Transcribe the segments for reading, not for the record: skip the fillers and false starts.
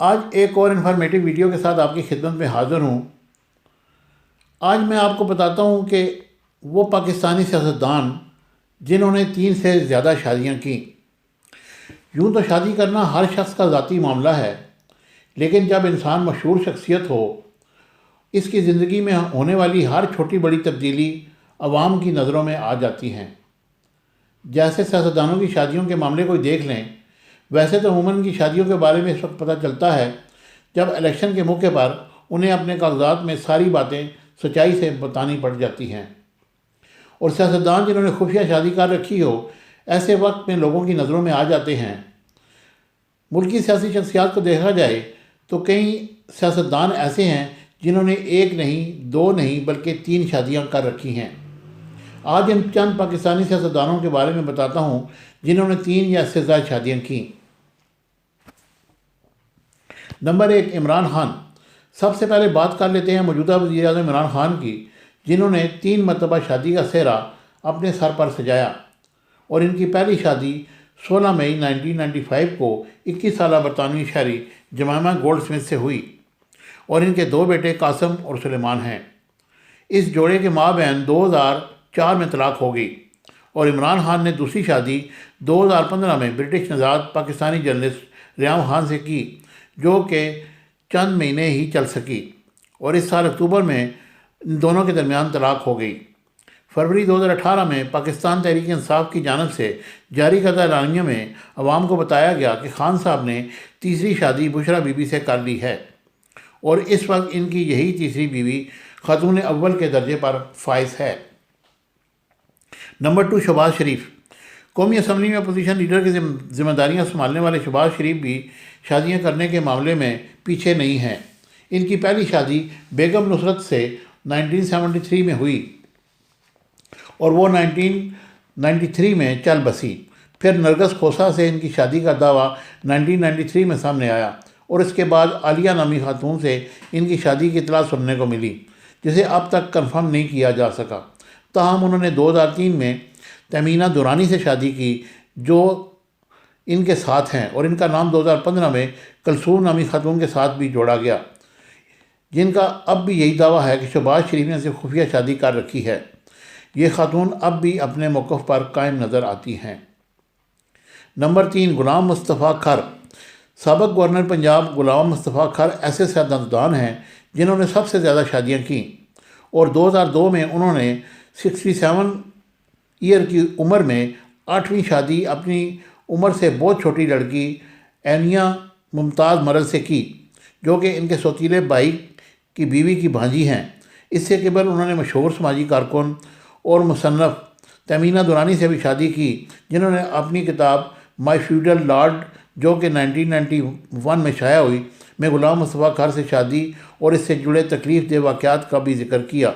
آج ایک اور انفارمیٹیو ویڈیو کے ساتھ آپ کی خدمت میں حاضر ہوں۔ آج میں آپ کو بتاتا ہوں کہ وہ پاکستانی سیاستدان جنہوں نے 3 سے زیادہ شادیاں کیں۔ یوں تو شادی کرنا ہر شخص کا ذاتی معاملہ ہے، لیکن جب انسان مشہور شخصیت ہو، اس کی زندگی میں ہونے والی ہر چھوٹی بڑی تبدیلی عوام کی نظروں میں آ جاتی ہیں۔ جیسے سیاستدانوں کی شادیوں کے معاملے کو دیکھ لیں، ویسے تو عموماً ان کی شادیوں کے بارے میں اس وقت پتہ چلتا ہے جب الیکشن کے موقع پر انہیں اپنے کاغذات میں ساری باتیں سچائی سے بتانی پڑ جاتی ہیں، اور سیاستدان جنہوں نے خفیہ شادی کر رکھی ہو ایسے وقت میں لوگوں کی نظروں میں آ جاتے ہیں۔ ملکی سیاسی شخصیات کو دیکھا جائے تو کئی سیاستدان ایسے ہیں جنہوں نے 1 نہیں 2 نہیں بلکہ 3 شادیاں کر رکھی ہیں۔ آج ان چند پاکستانی سیاستدانوں کے بارے میں بتاتا ہوں جنہوں نے 3 یا اس سے زائد شادیاں کیں۔ نمبر 1، عمران خان۔ سب سے پہلے بات کر لیتے ہیں موجودہ وزیر اعظم عمران خان کی، جنہوں نے 3 مرتبہ شادی کا سہرا اپنے سر پر سجایا، اور ان کی پہلی شادی 16 مئی 1995 کو 21 سالہ برطانوی شہری جمیمہ گولڈ سمتھ سے ہوئی، اور ان کے 2 بیٹے قاسم اور سلیمان ہیں۔ اس جوڑے کے مابین 2004 میں طلاق ہو گئی، اور عمران خان نے دوسری شادی 2015 میں برٹش نژاد پاکستانی جرنلسٹ ریام خان سے کی، جو کہ چند مہینے ہی چل سکی، اور اس سال اکتوبر میں ان دونوں کے درمیان طلاق ہو گئی۔ فروری 2018 میں پاکستان تحریک انصاف کی جانب سے جاری کردہ اعلامیہ میں عوام کو بتایا گیا کہ خان صاحب نے تیسری شادی بشرا بی بی سے کر لی ہے، اور اس وقت ان کی یہی تیسری بیوی خاتون اول کے درجے پر فائز ہے۔ نمبر 2، شہباز شریف۔ قومی اسمبلی میں اپوزیشن لیڈر کی ذمہ داریاں سنبھالنے والے شہباز شریف بھی شادیاں کرنے کے معاملے میں پیچھے نہیں ہیں۔ ان کی پہلی شادی بیگم نصرت سے 1973 میں ہوئی، اور وہ 1993 میں چل بسی۔ پھر نرگس کھوسہ سے ان کی شادی کا دعویٰ 1993 میں سامنے آیا، اور اس کے بعد عالیہ نامی خاتون سے ان کی شادی کی اطلاع سننے کو ملی، جسے اب تک کنفرم نہیں کیا جا سکا۔ تاہم انہوں نے 2003 میں تمینہ دورانی سے شادی کی، جو ان کے ساتھ ہیں، اور ان کا نام 2015 میں کلثوم نامی خاتون کے ساتھ بھی جوڑا گیا، جن کا اب بھی یہی دعویٰ ہے کہ شہباز شریف نے صرف خفیہ شادی کر رکھی ہے۔ یہ خاتون اب بھی اپنے موقف پر قائم نظر آتی ہیں۔ نمبر 3، غلام مصطفیٰ کھر۔ سابق گورنر پنجاب غلام مصطفیٰ کھر ایسے سیاستدان ہیں جنہوں نے سب سے زیادہ شادیاں کیں، اور 2002 میں انہوں نے 67 ایئر کی عمر میں 8ویں شادی اپنی عمر سے بہت چھوٹی لڑکی اینیا ممتاز مرل سے کی، جو کہ ان کے سوتیلے بھائی کی بیوی کی بھانجی ہیں۔ اس سے قبل انہوں نے مشہور سماجی کارکن اور مصنف تمینہ دورانی سے بھی شادی کی، جنہوں نے اپنی کتاب مائی فیوڈل لارڈ، جو کہ 1991 میں شائع ہوئی، میں غلام مصطفیٰ کھر سے شادی اور اس سے جڑے تکلیف دہ واقعات کا بھی ذکر کیا،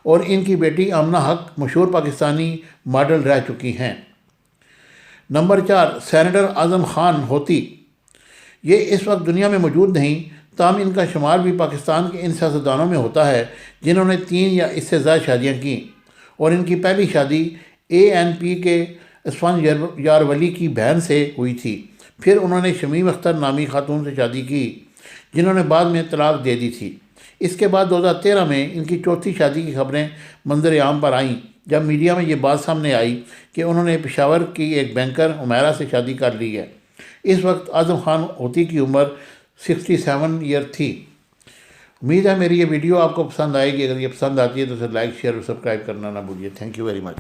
اور ان کی بیٹی آمنہ حق مشہور پاکستانی ماڈل رہ چکی ہیں۔ نمبر 4، سینیٹر اعظم خان ہوتی۔ یہ اس وقت دنیا میں موجود نہیں، تاہم ان کا شمار بھی پاکستان کے ان سیاستدانوں میں ہوتا ہے جنہوں نے 3 یا اس سے زائد شادیاں کیں، اور ان کی پہلی شادی ANP کے عثمان یارولی کی بہن سے ہوئی تھی۔ پھر انہوں نے شمیم اختر نامی خاتون سے شادی کی، جنہوں نے بعد میں طلاق دے دی تھی۔ اس کے بعد 2013 میں ان کی چوتھی شادی کی خبریں منظر عام پر آئیں، جب میڈیا میں یہ بات سامنے آئی کہ انہوں نے پشاور کی ایک بینکر حمیرہ سے شادی کر لی ہے۔ اس وقت اعظم خان ہوتی کی عمر 67 ایئر تھی۔ امید ہے میری یہ ویڈیو آپ کو پسند آئے گی۔ اگر یہ پسند آتی ہے تو اسے لائک، شیئر اور سبسکرائب کرنا نہ بھولیے۔ Thank you very much.